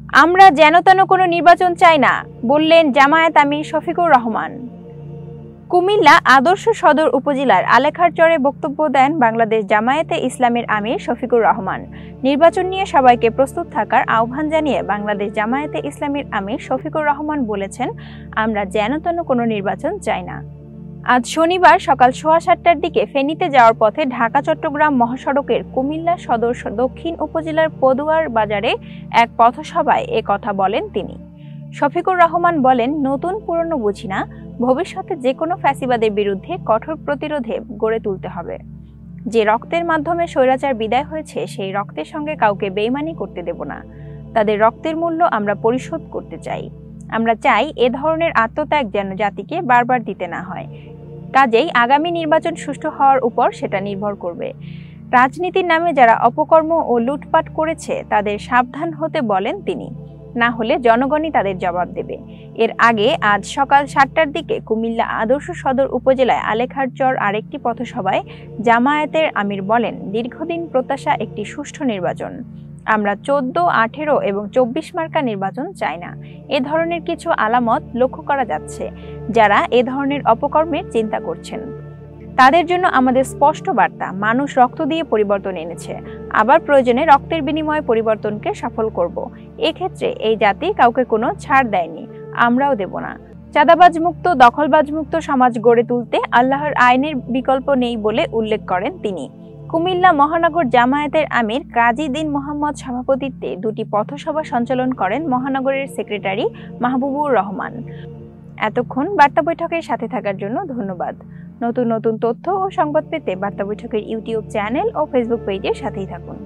আমরা যেন তেন কোনো নির্বাচন চাই না, বললেন জামায়াত আমির শফিকুর রহমান। কুমিল্লা আদর্শ সদর উপজেলার আলেখারচরে বক্তব্য দেন বাংলাদেশ জামায়াতে ইসলামীর আমির শফিকুর রহমান। নির্বাচন নিয়ে সবাইকে প্রস্তুত থাকার আহ্বান জানিয়ে বাংলাদেশ জামায়াতে ইসলামীর আমির শফিকুর রহমান বলেছেন, আমরা যেন তেন কোনো নির্বাচন চাই না। আজ শনিবার সকাল 7:15টার দিকে ফেনীতে যাওয়ার পথে ঢাকা-চট্টগ্রাম মহাসড়কের কুমিল্লা সদর দক্ষিণ উপজেলার পদুয়ার বাজারে এক পথসভায় এ কথা বলেন তিনি। শফিকুর রহমান বলেন, নতুন পুরনো বুঝি না, ভবিষ্যতে যে কোনো ফ্যাসিবাদের বিরুদ্ধে কঠোর প্রতিরোধে গড়ে তুলতে হবে। যে রক্তের মাধ্যমে স্বৈরাচার বিদায় হয়েছে, সেই রক্তের সঙ্গে কাউকে বেইমানি করতে দেব না। তাদের রক্তের মূল্য আমরা পরিশোধ করতে চাই। আমরা চাই এ ধরনের আত্মত্যাগ যেন জাতিকে বারবার দিতে না হয়। কাজেই আগামী নির্বাচন সুষ্ঠু হওয়ার উপর সেটা নির্ভর করবে। রাজনীতির নামে যারা অপকর্ম ও লুটপাট করেছে তাদের সাবধান হতে বলেন তিনি, না হলে জনগণই তাদের জবাব দেবে। এর আগে আজ সকাল 7টার দিকে কুমিল্লা আদর্শ সদর উপজেলায় আলেখারচর আরেকটি পথসভায় জামায়াতের আমির বলেন, দীর্ঘদিন প্রত্যাশা একটি সুষ্ঠু নির্বাচন। আমরা 14, 18 এবং 24 মার্কা নির্বাচন চাই না। এ ধরনের কিছু আলামত লক্ষ্য করা যাচ্ছে। যারা এ ধরনের অপকর্মের চিন্তা করছেন তাদের জন্য আমাদের স্পষ্ট বার্তা, মানুষ রক্ত দিয়ে পরিবর্তন এনেছে, আবার প্রয়োজনে রক্তের বিনিময়ে পরিবর্তনকে সফল করব। এক্ষেত্রে এই জাতি কাউকে কোনো ছাড় দেয়নি, আমরাও দেব না। চাঁদাবাজ মুক্ত, দখলবাজ মুক্ত সমাজ গড়ে তুলতে আল্লাহর আইনের বিকল্প নেই বলে উল্লেখ করেন তিনি। কুমিল্লা মহানগর জামায়াতের আমির কাজী দ্বীন মোহাম্মদ সভাপতিত্বে দুটি পথসভা সঞ্চালন করেন মহানগরের সেক্রেটারি মাহবুবুর রহমান। এতক্ষণ বার্তা বৈঠকের সাথে থাকার জন্য ধন্যবাদ। নতুন নতুন তথ্য ও সংবাদ পেতে বার্তা বৈঠকের ইউটিউব চ্যানেল ও ফেসবুক পেজের সাথেই থাকুন।